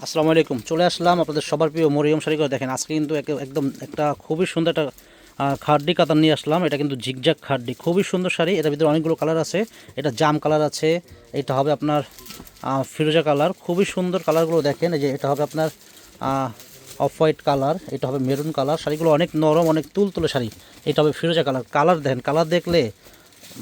আসসালামু আলাইকুম। চলে আসলাম আপনাদের সবার প্রিয় মরিয়ম শাড়ি ঘর। দেখেন আজকে কিন্তু একদম একটা খুবই সুন্দর একটা খাড্ডি কাতান নিয়ে আসলাম। এটা কিন্তু জিগজ্যাগ খাড্ডি, খুবই সুন্দর শাড়ি। এটার ভিতরে অনেকগুলো কালার আছে। এটা জাম কালার আছে, এটা হবে আপনার ফিরোজা কালার, খুবই সুন্দর কালারগুলো দেখেন। এই যে এটা হবে আপনার অফ হোয়াইট কালার, এটা হবে মেরুন কালার। শাড়িগুলো অনেক নরম, অনেক তুলতুলে শাড়ি। এটা হবে ফিরোজা কালার। কালার দেখেন, কালার দেখলে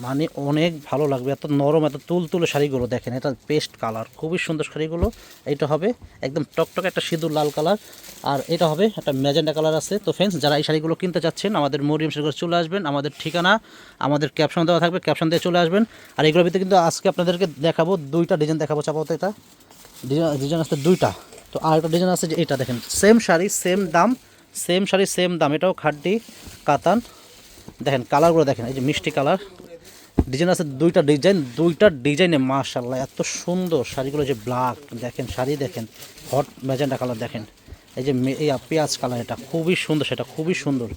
মানে অনেক ভালো লাগবে। এত নরম, এত তুলতুলে শাড়িগুলো দেখেন। এটা পেস্ট কালার, খুবই সুন্দর শাড়িগুলো। এটা হবে একদম টকটকে একটা সিঁদুর লাল কালার, আর এটা হবে একটা ম্যাজেন্ডা কালার আছে। তো ফ্রেন্ডস, যারা এই শাড়িগুলো কিনতে চাচ্ছেন আমাদের মরিয়ম শাড়িঘর চলে আসবেন। আমাদের ঠিকানা আমাদের ক্যাপশন দেওয়া থাকবে, ক্যাপশন দিয়ে চলে আসবেন। আর এগুলোর ভিতরে কিন্তু আজকে আপনাদেরকে দেখাবো দুইটা ডিজাইন দেখাবো। চাপাতে এটা ডিজাইন আছে দুইটা। তো আর একটা ডিজাইন আছে যে এটা দেখেন, সেম শাড়ি সেম দাম, সেম শাড়ি সেম দাম। এটাও খাড্ডি কাতান। দেখেন কালারগুলো দেখেন, এই যে মিষ্টি কালার। ডিজাইন আছে দুইটা ডিজাইন, দুইটা ডিজাইনে মাশাআল্লাহ এত সুন্দর শাড়িগুলো। যে ব্ল্যাক দেখেন, শাড়ি দেখেন, হট ম্যাজেন্ডা কালার দেখেন। এই যে এই পেঁয়াজ কালার, এটা খুবই সুন্দর, সেটা খুবই সুন্দর।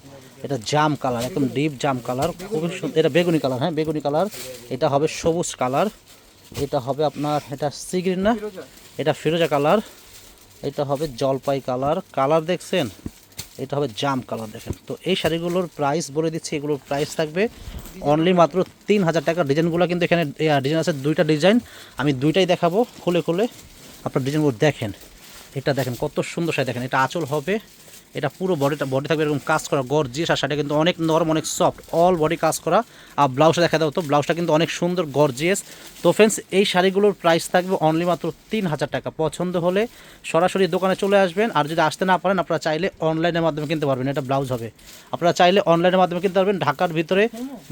এটা জাম কালার, একদম ডিপ জাম কালার, খুবই সুন্দর। এটা বেগুনি কালার, হ্যাঁ বেগুনি কালার। এটা হবে সবুজ কালার, এটা হবে আপনার এটা সি গ্রিন না, এটা ফিরোজা কালার, এটা হবে জলপাই কালার। কালার দেখছেন, এটা হবে জাম কালার দেখেন। তো এই শাড়িগুলোর প্রাইস বলে দিচ্ছি, এগুলোর প্রাইস থাকবে অনলি মাত্র 3000 টাকা। ডিজাইনগুলো কিন্তু এখানে ডিজাইন আছে দুইটা ডিজাইন, আমি দুইটাই দেখাবো খুলে খুলে। আপনার ডিজাইনগুলো দেখেন, এটা দেখেন কত সুন্দর শাড়ি দেখেন। এটা আঁচল হবে, এটা পুরো বডি থাকবে এরকম কাজ করা গর্জিয়াস। আর শাড়িটা কিন্তু অনেক নরম, অনেক সফট, অল বডি কাজ করা। আর ব্লাউজটা দেখা দাও তো, ব্লাউজটা কিন্তু অনেক সুন্দর গর্জিয়াস। তো ফ্রেন্ডস, এই শাড়িগুলোর প্রাইস থাকবে অনলি মাত্র 3000 টাকা। পছন্দ হলে সরাসরি দোকানে চলে আসবেন। আর যদি আসতে না পারেন, আপনারা চাইলে অনলাইনের মাধ্যমে কিনতে পারবেন। এটা ব্লাউজ হবে, আপনারা চাইলে অনলাইনের মাধ্যমে কিনতে পারবেন। ঢাকার ভিতরে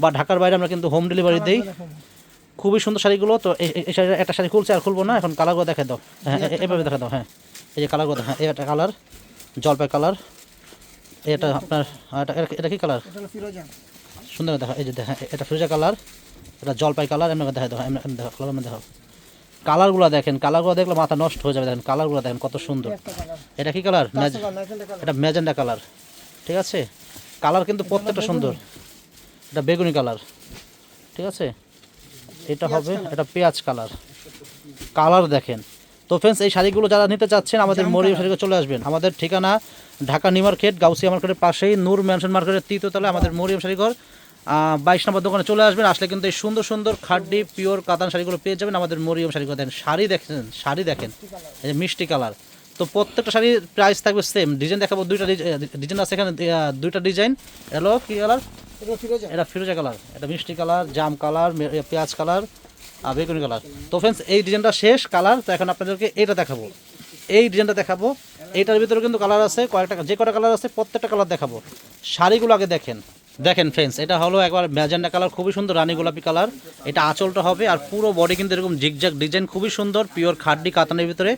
বা ঢাকার বাইরে আমরা কিন্তু হোম ডেলিভারি দিই। খুবই সুন্দর শাড়িগুলো। তো এই শাড়ি একটা শাড়ি খুলছে, আর খুলবো না, এখন কালারগুলো দেখে দাও। হ্যাঁ এভাবে দেখা দাও। হ্যাঁ এই যে কালারগুলো, হ্যাঁ এটা কালার জলপাই কালার। এটা আপনার এটা কি কালার, সুন্দর দেখা। এই যে দেখা, এটা ফিরোজা কালার, এটা জলপাই কালার। এমনি দেখা দাও, এমনি দেখো কালার, এমনি দেখো কালারগুলো দেখেন। কালারগুলো দেখলে মাথা নষ্ট হয়ে যাবে। দেখেন কালারগুলো দেখেন কত সুন্দর। এটা কি কালার, এটা ম্যাজেন্ডা কালার, ঠিক আছে। কালার কিন্তু প্রত্যেকটা সুন্দর। এটা বেগুনি কালার, ঠিক আছে। এটা হবে এটা পেঁয়াজ কালার। কালার দেখেন। তো ফ্রেন্ডস, এই শাড়িগুলো যারা নিতে চাচ্ছেন আমাদের মরিয়ম শাড়িগুলো চলে আসবেন। আমাদের ঠিকানা ঢাকা নিউ মার্কেট, গাউসিয়া মার্কেটের পাশেই নূর ম্যানশন মার্কেটের তৃতীয় তলায় আমাদের মরিয়ম শাড়িঘর। 22 নম্বর দোকানে চলে আসবেন। আসলে কিন্তু এই সুন্দর সুন্দর খাড্ডি পিওর কাতান শাড়িগুলো পেয়ে যাবেন আমাদের মরিয়ম শাড়িঘর। দেখেন শাড়ি দেখেন, শাড়ি দেখেন, এই যে মিষ্টি কালার। তো প্রত্যেকটা শাড়ির প্রাইস থাকবে সেম। ডিজাইন দেখাবো দুইটা ডিজাইন আছে এখানে, দুইটা ডিজাইন। হ্যালো কি কালার, এটা ফিরোজা কালার, এটা মিষ্টি কালার, জাম কালার, পেঁয়াজ কালার, বেগুনি কালার। তো ফ্রেন্ডস, এই ডিজাইনটা শেষ কালার। তো এখন আপনাদেরকে এইটা দেখাবো, এই ডিজাইনটা দেখাবো। এইটার ভিতরে কিন্তু কালার আছে কয়েকটা, যে কটা কালার আছে প্রত্যেকটা কালার দেখাবো। শাড়িগুলো আগে দেখেন। দেখেন ফ্রেন্ডস, এটা হলো একবার ম্যাজেন্ডা কালার, খুবই সুন্দর রানী গোলাপি কালার। এটা আঁচলটা হবে, আর পুরো বডি কিন্তু এরকম জিগজ্যাগ ডিজাইন, খুবই সুন্দর। পিওর খাড্ডি কাতানের ভিতরে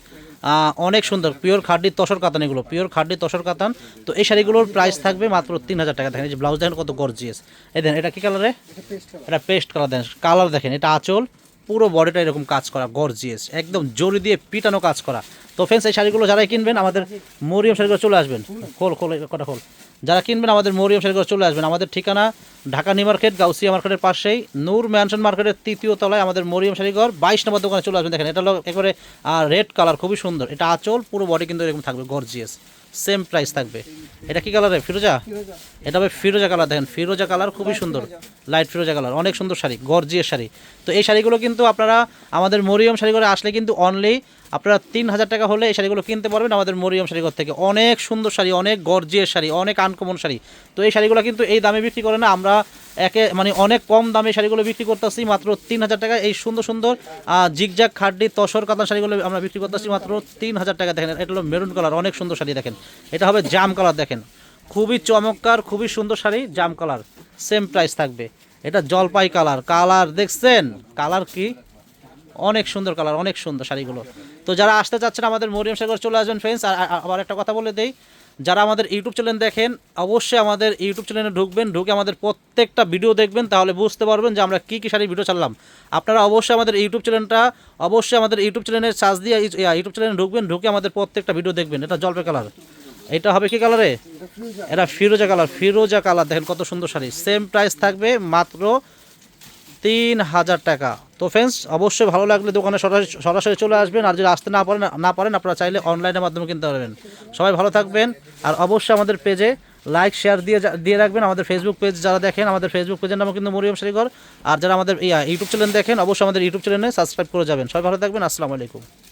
অনেক সুন্দর, পিওর খাড্ডি তসর কাতান, এগুলো পিওর খাড্ডি তসর কাতান। তো এই শাড়িগুলোর প্রাইস থাকবে মাত্র 3000 টাকা। দেখেন এই যে ব্লাউজ দেখেন কত গর্জিয়াস। এই দেখেন এটা কি কালারে, এটা পেস্ট কালার। দেখেন কালার দেখেন, এটা আঁচল, পুরো বডিটা এরকম কাজ করা গর্জিয়াস, একদম জরি দিয়ে পিটানো কাজ করা। তো ফ্রেন্ডস, এই শাড়িগুলো যারাই কিনবেন আমাদের মরিয়ম শাড়িগুলো চলে আসবেন। খোল খোল কটা খোল। যারা কিনবেন আমাদের মরিয়ম শাড়িগুলো চলে আসবেন। আমাদের ঠিকানা ঢাকা নিউ মার্কেট, গাউসিয়া মার্কেটের পাশেই নূর ম্যানশন মার্কেটের তৃতীয় তলায় আমাদের মরিয়ম শাড়িঘর। 22 নম্বর দোকানে চলে আসবেন। দেখেন এটা হলো একেবারে রেড কালার, খুবই সুন্দর। এটা আঁচল, পুরো বডি কিন্তু এরকম থাকবে গর্জিয়াস, সেম প্রাইস থাকবে। এটা কি কালারে, ফিরোজা, এটা হবে ফিরোজা কালার। দেখেন ফিরোজা কালার, খুবই সুন্দর, লাইট ফিরোজা কালার, অনেক সুন্দর শাড়ি, গর্জিয়াস শাড়ি। তো এই শাড়িগুলো কিন্তু আপনারা আমাদের মরিয়ম শাড়িঘরে আসলে কিন্তু অনলি আপনারা 3000 টাকা হলে এই শাড়িগুলো কিনতে পারবেন আমাদের মরিয়ম শাড়িঘর থেকে। অনেক সুন্দর শাড়ি, অনেক গর্জিয়াস শাড়ি, অনেক আনকমন শাড়ি। তো এই শাড়িগুলো কিন্তু এই দামে বিক্রি করে না, আমরা মানে অনেক কম দামে শাড়িগুলো বিক্রি করতেছি মাত্র 3000 টাকা। এই সুন্দর সুন্দর জিগজাগ খাড্ডি তসর কাতান শাড়িগুলো আমরা বিক্রি করতেছি মাত্র 3000 টাকা। দেখেন এটা হলো মেরুন কালার, অনেক সুন্দর শাড়ি। দেখেন এটা হবে জাম কালার, দেখেন খুবই চমৎকার, খুবই সুন্দর শাড়ি, জাম কালার, সেম প্রাইস থাকবে। এটা জলপাই কালার, কালার দেখছেন, কালার কি অনেক সুন্দর কালার, অনেক সুন্দর শাড়িগুলো। তো যারা আসতে চাচ্ছেন আমাদের মরিয়ম শাড়িঘর চলে আসবেন ফ্রেন্ডস। আর আবার একটা কথা বলে দেই, যারা আমাদের ইউটিউব চ্যানেল দেখেন অবশ্যই আমাদের ইউটিউব চ্যানেলে ঢুকবেন, ঢুকে আমাদের প্রত্যেকটা ভিডিও দেখবেন, তাহলে বুঝতে পারবেন যে আমরা কী কী শাড়ির ভিডিও ছাড়লাম। আপনারা অবশ্যই আমাদের ইউটিউব চ্যানেলটা, অবশ্যই আমাদের ইউটিউব চ্যানেলের সার্চ দিয়ে ইউটিউব চ্যানেলে ঢুকবেন, ঢুকে আমাদের প্রত্যেকটা ভিডিও দেখবেন। এটা জলপাই কালার, এটা হবে কি কালারে, এটা ফিরোজা কালার, ফিরোজা কালার। দেখেন কত সুন্দর শাড়ি, সেম প্রাইস থাকবে মাত্র 3000 টাকা। তো ফ্রেন্ডস, অবশ্যই ভালো লাগলে দোকানে সরাসরি চলে আসবেন, আর যদি আসতে না পারেন আপনারা চাইলে অনলাইনের মাধ্যমে কিনতে পারবেন। সবাই ভালো থাকবেন, আর অবশ্যই আমাদের পেজে লাইক শেয়ার দিয়ে রাখবেন। আমাদের ফেসবুক পেজ যারা দেখেন, আমাদের ফেসবুক পেজের নাম কিন্তু মরিয়ম শাড়িঘর। আর যারা আমাদের ইউটিউব চ্যানেল দেখেন, অবশ্যই আমাদের ইউটিউব চ্যানেলে সাবস্ক্রাইব করে যাবেন। সবাই ভালো থাকবেন, আসসালামু আলাইকুম।